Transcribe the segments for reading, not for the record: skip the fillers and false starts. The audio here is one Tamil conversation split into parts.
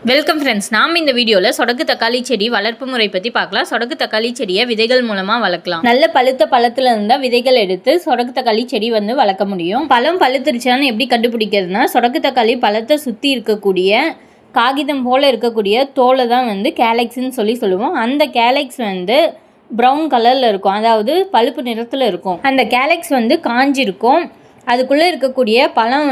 Welcome friends. நாம் இந்த வீடியோவில் சொடக்கு தக்காளி செடி வளர்ப்பு முறை பற்றி பார்க்கலாம். சொடக்கு தக்காளி செடியை விதைகள் மூலமாக வளர்க்கலாம். நல்ல பழுத்த பழத்தில் இருந்தால் விதைகள் எடுத்து சொடக்கு தக்காளி செடி வளர்க்க முடியும். பழம் பழுத்துருச்சான்னு எப்படி கண்டுபிடிக்கிறதுனா, சொடக்கு தக்காளி பழத்தை சுற்றி இருக்கக்கூடிய காகிதம் போல் இருக்கக்கூடிய தோலை தான் கேலக்ஸ்ன்னு சொல்லுவோம். அந்த கேலக்ஸ் ப்ரௌன் கலரில் இருக்கும், அதாவது பழுப்பு நிறத்தில் இருக்கும். அந்த கேலக்ஸ் காஞ்சிருக்கும். அதுக்குள்ளே இருக்கக்கூடிய பழம்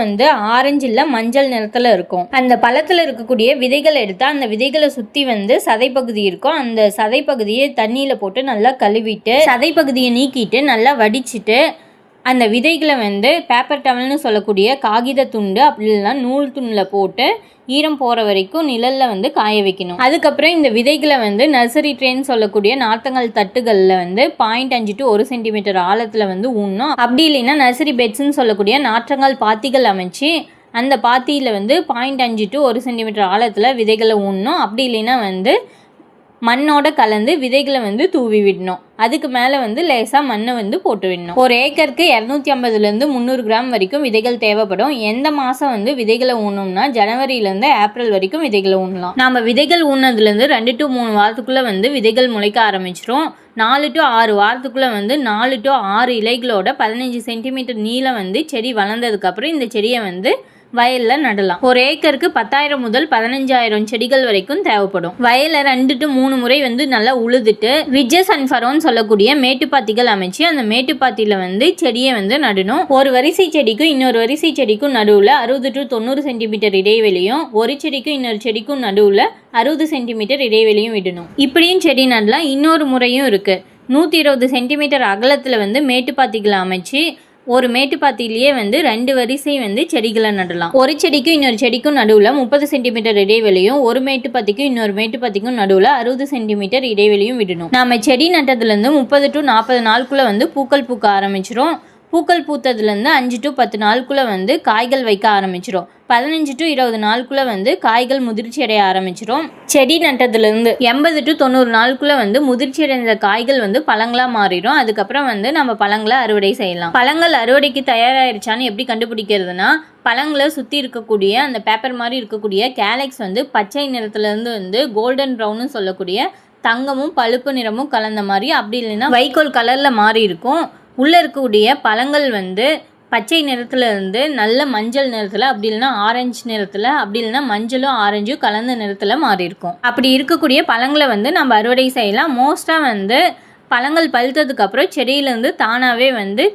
ஆரஞ்சு இல்லை மஞ்சள் நிறத்தில் இருக்கும். அந்த பழத்தில் இருக்கக்கூடிய விதைகளை எடுத்தால் அந்த விதைகளை சுற்றி சதைப்பகுதி இருக்கும். அந்த சதைப்பகுதியை தண்ணியில் போட்டு நல்லா கழுவிட்டு சதைப்பகுதியை நீக்கிட்டு நல்லா வடிச்சிட்டு அந்த விதைகளை பேப்பர் டவல்னு சொல்லக்கூடிய காகித துண்டு அப்படி இல்லைனா நூல் துண்டில் போட்டு ஈரம் போகிற வரைக்கும் நிழலில் காய வைக்கணும். அதுக்கப்புறம் இந்த விதைகளை நர்சரி ட்ரேன்னு சொல்லக்கூடிய நார்த்தங்கால் தட்டுகளில் 0.5 to 1 சென்டிமீட்டர் ஆழத்தில் ஊனணும். அப்படி இல்லைன்னா நர்சரி பெட்ஸ்ன்னு சொல்லக்கூடிய நாற்றங்கால் பாத்திகள் அமைச்சு அந்த பாத்தியில் 0.5 to 1 சென்டிமீட்டர் ஆழத்தில் விதைகளை ஊனணும். அப்படி இல்லைன்னா மண்ணோட கலந்து விதைகளை தூவி விடணும். அதுக்கு மேலே லேசாக மண்ணை போட்டு விடணும். ஒரு ஏக்கருக்கு 250 to 300 கிராம் வரைக்கும் விதைகள் தேவைப்படும். எந்த மாதம் விதைகளை ஊனணும்னா ஜனவரியிலேருந்து ஏப்ரல் வரைக்கும் விதைகளை ஊனலாம். நம்ம விதைகள் ஊனதுலேருந்து 2 to 3 வாரத்துக்குள்ளே விதைகள் முளைக்க ஆரம்பிச்சிடும். 4 to 6 வாரத்துக்குள்ளே 4 to 6 இலைகளோட 15 சென்டிமீட்டர் நீளம் செடி வளர்ந்ததுக்கப்புறம் இந்த செடியை வயலில் நடலாம். ஒரு ஏக்கருக்கு 10,000 முதல் 15,000 செடிகள் வரைக்கும் தேவைப்படும். வயலில் 2 to 3 முறை நல்லா உழுதுட்டு ரிட்ஜஸ் அண்ட் ஃபரோன்னு சொல்லக்கூடிய மேட்டுப்பாத்திகள் அமைச்சு அந்த மேட்டுப்பாத்தியில் செடியை நடணும். ஒரு வரிசை செடிக்கும் இன்னொரு வரிசை செடிக்கும் நடுவில் 60 to 90 சென்டிமீட்டர் இடைவெளியும், ஒரு செடிக்கும் இன்னொரு செடிக்கும் நடுவில் 60 சென்டிமீட்டர் இடைவெளியும் விடணும். இப்படியும் செடி நடலாம். இன்னொரு முறையும் இருக்குது. 120 சென்டிமீட்டர் அகலத்தில் மேட்டுப்பாத்திகளை அமைச்சு ஒரு மேட்டுப்பாத்திலேயே 2 வரிசை செடிகளை நடலாம். ஒரு செடிக்கும் இன்னொரு செடிக்கும் நடுவில் 30 சென்டிமீட்டர் இடைவெளியும், ஒரு மேட்டுப்பாத்திக்கும் இன்னொரு மேட்டுப்பாத்திக்கும் நடுவில் 60 சென்டிமீட்டர் இடைவெளியும் விடணும். நம்ம செடி நட்டதுலேருந்து 30 to 40 நாளுக்குள்ளே பூக்கள் பூக்க ஆரம்பிச்சிடும். பூக்கள் பூத்ததுலேருந்து 5 to 10 நாளுக்குள்ளே காய்கள் வைக்க ஆரம்பிச்சிடும். 15 to 20 நாளுக்குள்ளே காய்கள் முதிர்ச்சி அடைய ஆரம்பிச்சிடும். செடி நட்டதுலேருந்து 80 to 90 நாளுக்குள்ளே முதிர்ச்சி அடைந்த காய்கள் பழங்களாக மாறிடும். அதுக்கப்புறம் நம்ம பழங்களை அறுவடை செய்யலாம். பழங்கள் அறுவடைக்கு தயாராகிடுச்சான்னு எப்படி கண்டுபிடிக்கிறதுனா, பழங்களை சுற்றி இருக்கக்கூடிய அந்த பேப்பர் மாதிரி இருக்கக்கூடிய கேலக்ஸ் பச்சை நிறத்துலேருந்து கோல்டன் ப்ரௌன்னு சொல்லக்கூடிய தங்கமும் பழுப்பு நிறமும் கலந்த மாதிரி, அப்படி இல்லைன்னா வைக்கோல் கலரில் மாறி இருக்கும். உள்ளே இருக்கக்கூடிய பழங்கள் பச்சை நிறத்தில் இருந்து நல்ல மஞ்சள் நிறத்தில், அப்படி இல்லைன்னா ஆரஞ்சு நிறத்தில், அப்படி இல்லைன்னா மஞ்சளும் ஆரஞ்சும் கலந்த நிறத்தில் மாறி இருக்கும். அப்படி இருக்கக்கூடிய பழங்களை நம்ம அறுவடை செய்யலாம். மோஸ்ட்டாக பழங்கள் பழுத்ததுக்கப்புறம் செடியிலேருந்து தானாகவே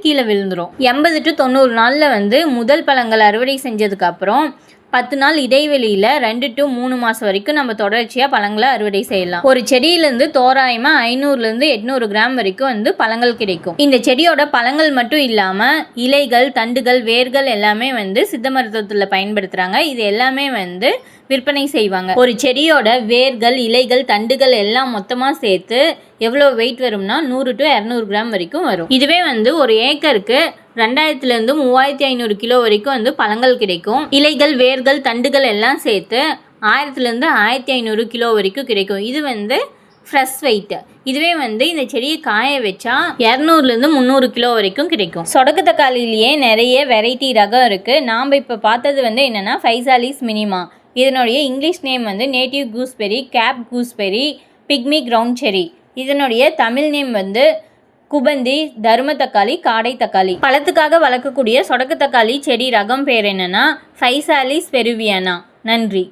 கீழே விழுந்துடும். 80 to 90 நாளில் முதல் பழங்கள் அறுவடை செஞ்சதுக்கப்புறம் 10 நாள் இடைவெளியில் 2 to 3 மாதம் வரைக்கும் நம்ம தொடர்ச்சியாக பழங்களை அறுவடை செய்யலாம். ஒரு செடியிலேருந்து தோராயமாக 500 to 800 கிராம் வரைக்கும் பழங்கள் கிடைக்கும். இந்த செடியோட பழங்கள் மட்டும் இல்லாமல் இலைகள், தண்டுகள், வேர்கள் எல்லாமே சித்த மருத்துவத்தில் பயன்படுத்துகிறாங்க. இது எல்லாமே விற்பனை செய்வாங்க. ஒரு செடியோட வேர்கள், இலைகள், தண்டுகள் எல்லாம் மொத்தமாக சேர்த்து எவ்வளோ வெயிட் வரும்னா 100 to 200 கிராம் வரைக்கும் வரும். இதுவே ஒரு ஏக்கருக்கு 2000 to 3500 கிலோ வரைக்கும் பழங்கள் கிடைக்கும். இலைகள், வேர்கள், தண்டுகள் எல்லாம் சேர்த்து 1000 to 1500 கிலோ வரைக்கும் கிடைக்கும். இது ஃப்ரெஷ் வெயிட். இதுவே இந்த செடியை காய வச்சா 200 to 300 கிலோ வரைக்கும் கிடைக்கும். சொடக்கு தக்காளிலேயே நிறைய வெரைட்டி ரகம் இருக்குது. நாம் இப்போ பார்த்தது என்னென்னா ஃபைசாலிஸ் மினிமா. இதனுடைய English name native gooseberry, cape gooseberry, pygmy ground cherry. இதனுடைய தமிழ் நேம் குபந்தி, தர்ம தக்காளி, காடை தக்காளி. பழத்துக்காக வளர்க்கக்கூடிய சொடக்கு தக்காளி செடி ரகம் பேர் என்னன்னா ஃபைசாலிஸ் பெருவியானா. நன்றி.